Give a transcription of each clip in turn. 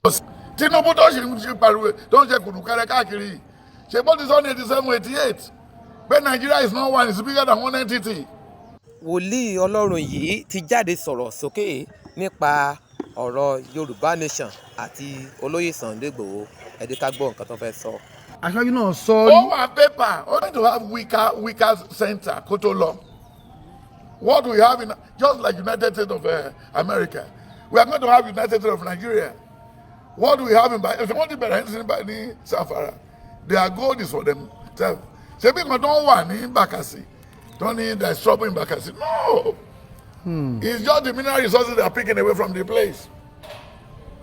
Tinubu tó ṣe pariwo tó ń ṣe kùnùkẹrẹ káàkiri ṣe bó ti sọ ní 87-88 pé Nigeria is not one, it's bigger than one entity. Wòlíì Ọlọ́run yìí ti jáde sọ̀rọ̀ sókè nípa ọ̀rọ̀ Yorùbá nation àti olóyè Sunday Igboho. Ẹ jẹ́ ká gbọ́ nǹkan tó fẹ́ sọ. Aṣáájú náà sọ ó wà pépà ó need to have weaker center kó tó lọ. What we have in just like United States of America, we are going to have United States of Nigeria. What do we have in if they want to be in Safara, their gold is for themselves. Ṣé bí nǹkan tó ń wà ní Bakassi don't need there's trouble in Bakassi? No. It's just the mineral resources they are picking away from the place.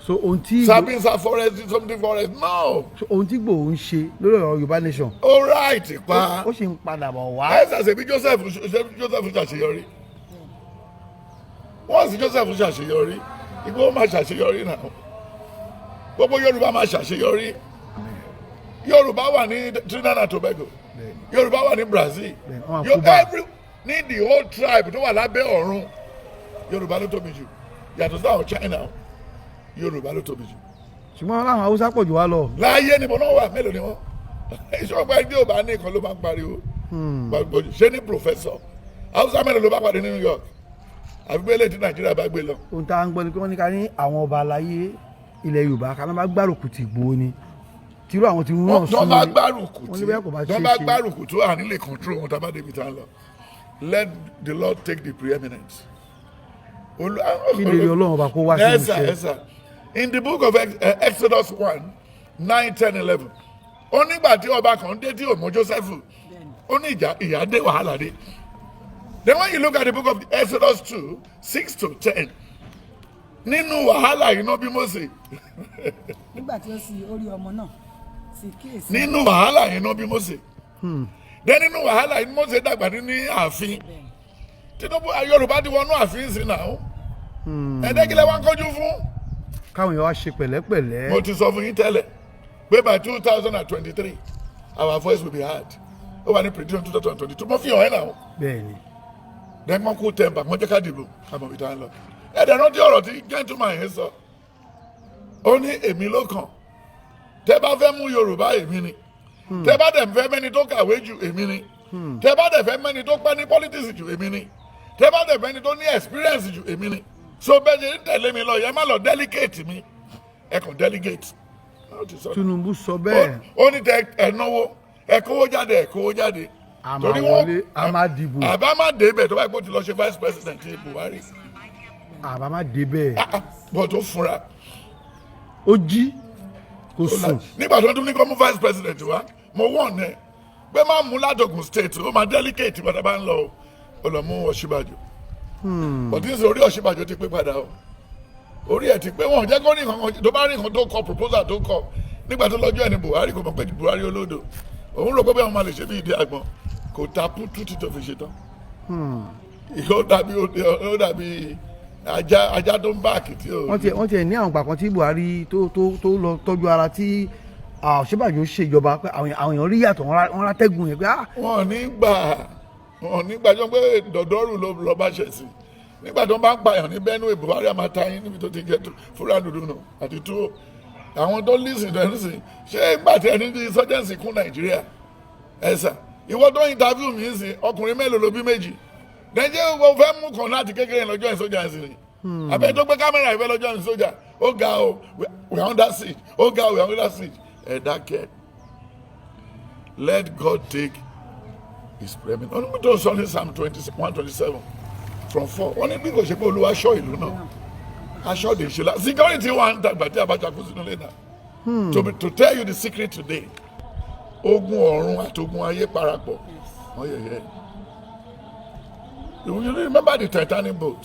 So ohun tí Sabinsa forest, something forest, no. So ohun tí Igboho ń ṣe lórí ọ̀rọ̀ Yorùbá nation. All right, pa. Ó ṣe ń padà bọ̀ wá. Ẹ ṣàṣẹ bí Joseph ṣàṣeyọrí. Wọ́n sì Joseph ṣàṣeyọrí. Igboho máa ṣàṣeyọrí náà. Gbogbo Yorùbá máa ṣàṣeyọrí. Yorùbá wà ní Trinidad and Tobago. Yorùbá wà ní Brazil. Ní the whole tribe tó wà lábẹ́ ọ̀run. Yorùbá ló tóbi jù. Yàtọ̀ sáwọn China. Yorùbá ló tóbi jù. Ṣùgbọ́n láwọn Haúsá pọ̀ jù wá lọ. Láyé ni mo náà wà mélòó ni wọ́n. Ìṣọ̀pá ẹgbẹ́ Yorùbá ní ìkan ló máa ń pariwo. Ṣé ní pòfẹ́sọ̀? Haúsá mélòó ló bá pàdé ní New York? Àbí pé eléyìí tí Nàìjíríà bá gbé lọ. Ohun tá à ń gbọ́ ni pé wọ́n ní ká ní àwọn ọba aláyé ilẹ̀ Yorùbá ká ló máa gbárùkù ti Ìgbòho ni. Tírú àwọn tí wọ́n náà sún ní. Tó bá gbárùkù tó à nílé control wọn tá a bá débi tá a lọ. Let the Lord take the preeminence. Kí lè rí Ọlọ́run ọba kó wá sí iṣẹ́. In the book of Exodus 1:9-10-11, ó nígbà tí ọba kan dé tí ò mọ Joseph, ó ní ìyà dé wàhálà dé. Then when you look at the book of Exodus 2:6-10, nínú wàhálà iná bí Mósè. Nígbà tí ó sì orí ọmọ náà sì kíyèsí. Nínú wàhálà iná bí Mósè. Then nínú wàhálà iná Mósè dàgbà ní ààfin. Tinubu Yorùbá ti wọnú ààfin sí náà. Ẹ̀ẹ́dẹ́gílẹ̀ wá ń kọjú fún. Káwọn èèyàn wá ṣe pẹ̀lẹ́pẹ̀lẹ́. Mo ti sọ fún yín tẹ́lẹ̀ pé by 2023 our voice will be heard. Ó wà ní prediction 2022 mo fi hàn ẹ́ náà. Bẹ́ẹ̀ni. Then wọ́n kú tẹ̀m̀pà wọ́n jẹ́ ká dìbò àmọ́ ìta ń lọ. Ẹ̀dẹ̀ rántí ọ̀rọ̀ tí gentleman yẹn sọ. Ó ní èmi ló kàn. Tẹ́ bá fẹ́ mú Yorùbá èmi ni. Tẹ́ bá dẹ̀ fẹ́ mẹ́ni tó kàwé jù èmi ni. Tẹ́ bá dẹ̀ fẹ́ mẹ́ni tó pẹ́ ní politics jù èmi ni. Tẹ́ bá dẹ̀ fẹ́ mẹ́ni tó ní experience jù èmi ni. So bẹ́ẹ̀ ṣe ń tẹ̀lé mi lọ yẹn má lọ delegate mi ẹ kàn delegate. Tinubu sọ bẹ́ẹ̀. Ó ní tẹ ẹ náwó ẹ kówó jáde ẹ kówó jáde. Àmà wọlé àmà dìbò. Àbá má dé bẹ̀ tó bá gbọ́ ti lọ ṣe vice president Buhari. Àbá má dé bẹ̀. Bọ̀ tó fura. Ó jí kò sùn. Nígbà tó tún ní kó mú vice president wá mo wọ̀n ẹ pé má mú látọ̀gùn state ó máa delegate bàtà bá ń lọ ó lọ mú Ọ̀ṣínbàjò. Bọ̀dí ní orí Ọ̀ṣínbàjò ti pé padà o orí ẹ̀ ti pé wọn jẹ́ kó rí nǹkan tó bá rí nǹkan tó kọ proposal tó kọ nígbà tó lọ́jọ́ ẹni Buhari kò mọ̀ pé Buhari olódo òun rò pé bẹ́ẹ̀ wọn máa lè ṣe bí ìdí àgbọn kò ta pútù títọ́ fi ṣe tán. Ó dàbí ajá tó ń bá àkìtì o. Wọ́n ti ẹ̀ ní àwọn gbà kan tí Buhari tó lọ tọ́jú ara tí Ọ̀ṣínbàjò ṣèjọba pé àwọn èèyàn rí yàtọ̀ wọn rátẹ́gùn yẹn pé. Wọ́n nígbà jọ pé dọ̀dọ́rù ló bá ṣẹ̀ sí nígbà tó ń bá ń pààyàn ní Benue Buhari àmàtayín níbi tó ti jẹ fúra dúdú nù àti túwó àwọn tó lísìn tó ń sìn ṣé ìgbà tí ẹni tí sọ́jẹ́ǹsì kún Nàìjíríà ẹ̀sà ìwọ tó interview mi ń sìn ọkùnrin mélòó ló bí méjì nàìjíríà wo fẹ́ mú kan láti kékeré lọ́jọ́ ìsọjà ẹ̀sìn ni àbẹ́ tó gbé kámẹ́rà ìfẹ́ lọ́jọ́ ìsọjà ó ga o we are under siege ó ga o we are under siege dákẹ́ let God take his preeminence. Wọ́n ní tó sọ ní Psalm 127 from 4 wọ́n ní bí kò ṣe pé Olúwa ṣọ́ ìlú náà aṣọ́ de ṣe la security wa ń dàgbà tí Abacha kó sínú ilé náà to tell you the secret today ogun ọ̀run àti ogun ayé parapọ̀ wọ́n yẹ̀yẹ́ you remember the Titanic boat